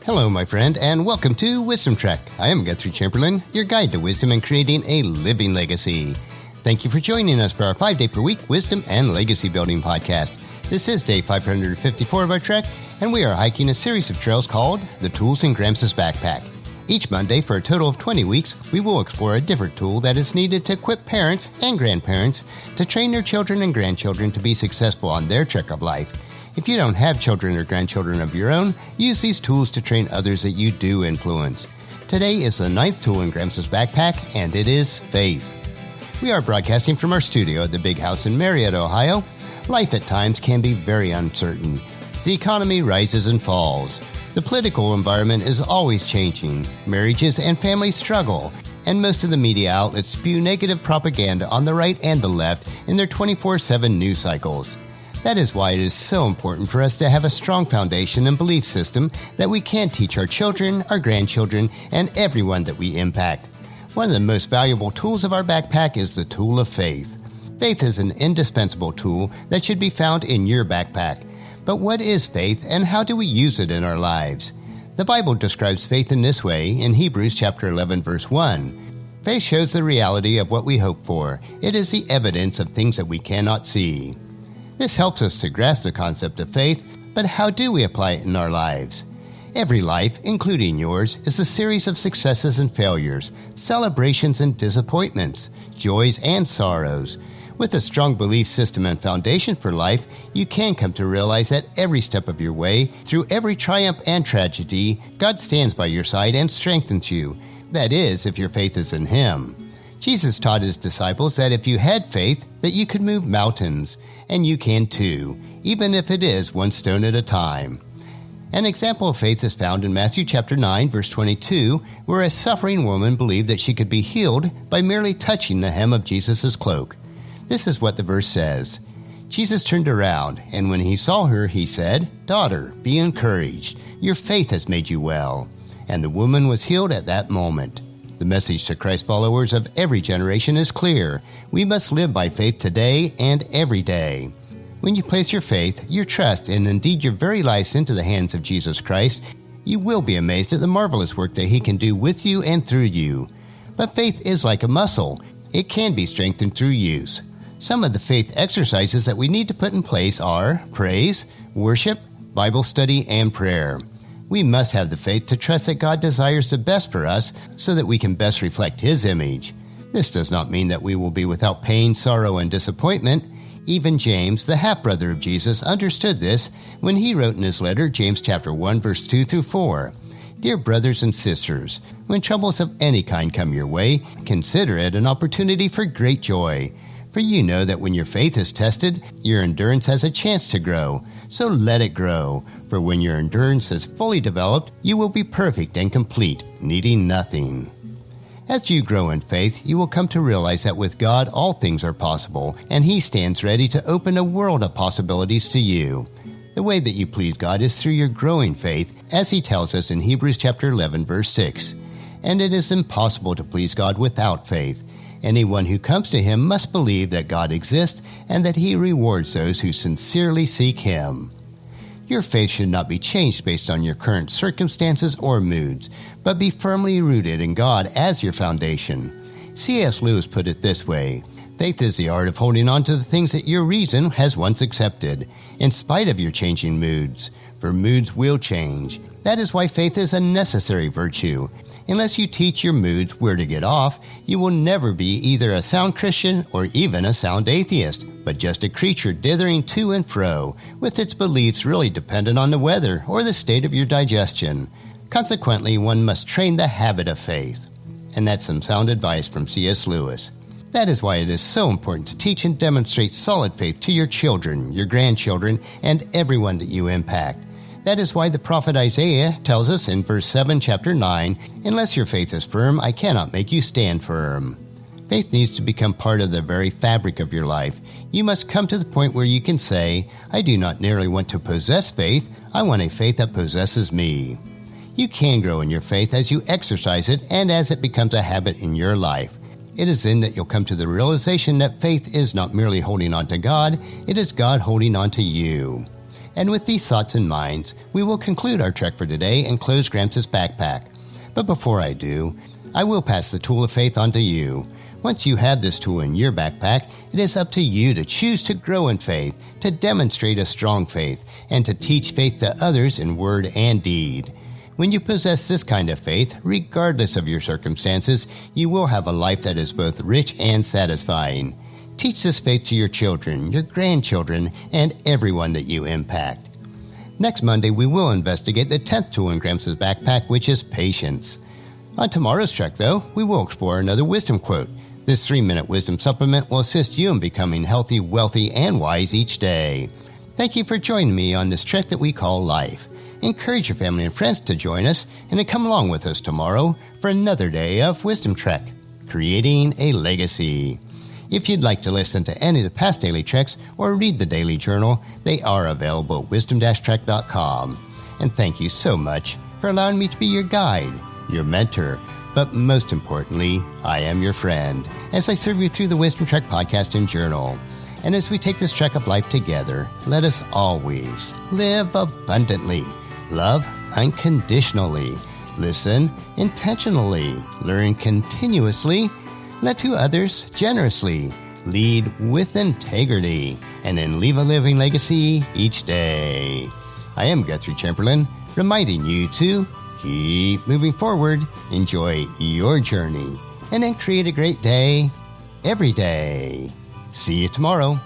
Hello, my friend, and welcome to Wisdom Trek. I am Guthrie Chamberlain, your guide to wisdom and creating a living legacy. Thank you for joining us for our 5-day-per-week Wisdom and Legacy Building podcast. This is day 554 of our trek, and we are hiking a series of trails called The Tools in Gramps Backpack. Each Monday, for a total of 20 weeks, we will explore a different tool that is needed to equip parents and grandparents to train their children and grandchildren to be successful on their trek of life. If you don't have children or grandchildren of your own, use these tools to train others that you do influence. Today is the 9th tool in Gramps' backpack, and it is faith. We are broadcasting from our studio at the Big House in Marietta, Ohio. Life at times can be very uncertain. The economy rises and falls. The political environment is always changing. Marriages and families struggle. And most of the media outlets spew negative propaganda on the right and the left in their 24/7 news cycles. That is why it is so important for us to have a strong foundation and belief system that we can teach our children, our grandchildren, and everyone that we impact. One of the most valuable tools of our backpack is the tool of faith. Faith is an indispensable tool that should be found in your backpack. But what is faith, and how do we use it in our lives? The Bible describes faith in this way in Hebrews chapter 11, verse 1. Faith shows the reality of what we hope for. It is the evidence of things that we cannot see. This helps us to grasp the concept of faith, but how do we apply it in our lives? Every life, including yours, is a series of successes and failures, celebrations and disappointments, joys and sorrows. With a strong belief system and foundation for life, you can come to realize that every step of your way, through every triumph and tragedy, God stands by your side and strengthens you. That is, if your faith is in Him. Jesus taught His disciples that if you had faith, that you could move mountains. And you can too, even if it is one stone at a time. An example of faith is found in Matthew chapter 9, verse 22, where a suffering woman believed that she could be healed by merely touching the hem of Jesus' cloak. This is what the verse says. Jesus turned around, and when He saw her, He said, "Daughter, be encouraged. Your faith has made you well." And the woman was healed at that moment. The message to Christ followers of every generation is clear. We must live by faith today and every day. When you place your faith, your trust, and indeed your very lives into the hands of Jesus Christ, you will be amazed at the marvelous work that He can do with you and through you. But faith is like a muscle. It can be strengthened through use. Some of the faith exercises that we need to put in place are praise, worship, Bible study, and prayer. We must have the faith to trust that God desires the best for us so that we can best reflect His image. This does not mean that we will be without pain, sorrow, and disappointment. Even James, the half-brother of Jesus, understood this when he wrote in his letter, James chapter 1, verse 2 through 4. Dear brothers and sisters, when troubles of any kind come your way, consider it an opportunity for great joy. For you know that when your faith is tested, your endurance has a chance to grow. So let it grow. For when your endurance is fully developed, you will be perfect and complete, needing nothing. As you grow in faith, you will come to realize that with God all things are possible, and He stands ready to open a world of possibilities to you. The way that you please God is through your growing faith, as He tells us in Hebrews chapter 11, verse 6. And it is impossible to please God without faith. Anyone who comes to Him must believe that God exists and that He rewards those who sincerely seek Him. Your faith should not be changed based on your current circumstances or moods, but be firmly rooted in God as your foundation. C.S. Lewis put it this way: faith is the art of holding on to the things that your reason has once accepted, in spite of your changing moods, for moods will change. That is why faith is a necessary virtue. Unless you teach your moods where to get off, you will never be either a sound Christian or even a sound atheist, but just a creature dithering to and fro, with its beliefs really dependent on the weather or the state of your digestion. Consequently, one must train the habit of faith. And that's some sound advice from C.S. Lewis. That is why it is so important to teach and demonstrate solid faith to your children, your grandchildren, and everyone that you impact. That is why the prophet Isaiah tells us in verse 7, chapter 9, "Unless your faith is firm, I cannot make you stand firm." Faith needs to become part of the very fabric of your life. You must come to the point where you can say, "I do not merely want to possess faith, I want a faith that possesses me." You can grow in your faith as you exercise it and as it becomes a habit in your life. It is then that you'll come to the realization that faith is not merely holding on to God, it is God holding on to you. And with these thoughts in mind, we will conclude our trek for today and close Gramps' backpack. But before I do, I will pass the tool of faith on to you. Once you have this tool in your backpack, it is up to you to choose to grow in faith, to demonstrate a strong faith, and to teach faith to others in word and deed. When you possess this kind of faith, regardless of your circumstances, you will have a life that is both rich and satisfying. Teach this faith to your children, your grandchildren, and everyone that you impact. Next Monday, we will investigate the 10th tool in Gramps' backpack, which is patience. On tomorrow's trek, though, we will explore another wisdom quote. This 3-minute wisdom supplement will assist you in becoming healthy, wealthy, and wise each day. Thank you for joining me on this trek that we call life. Encourage your family and friends to join us and to come along with us tomorrow for another day of Wisdom Trek, creating a legacy. If you'd like to listen to any of the past daily treks or read the daily journal, they are available at wisdom-trek.com. And thank you so much for allowing me to be your guide, your mentor, but most importantly, I am your friend as I serve you through the Wisdom Trek podcast and journal. And as we take this trek of life together, let us always live abundantly, love unconditionally, listen intentionally, learn continuously, let to others generously, lead with integrity, and then leave a living legacy each day. I am Guthrie Chamberlain, reminding you to keep moving forward, enjoy your journey, and then create a great day every day. See you tomorrow.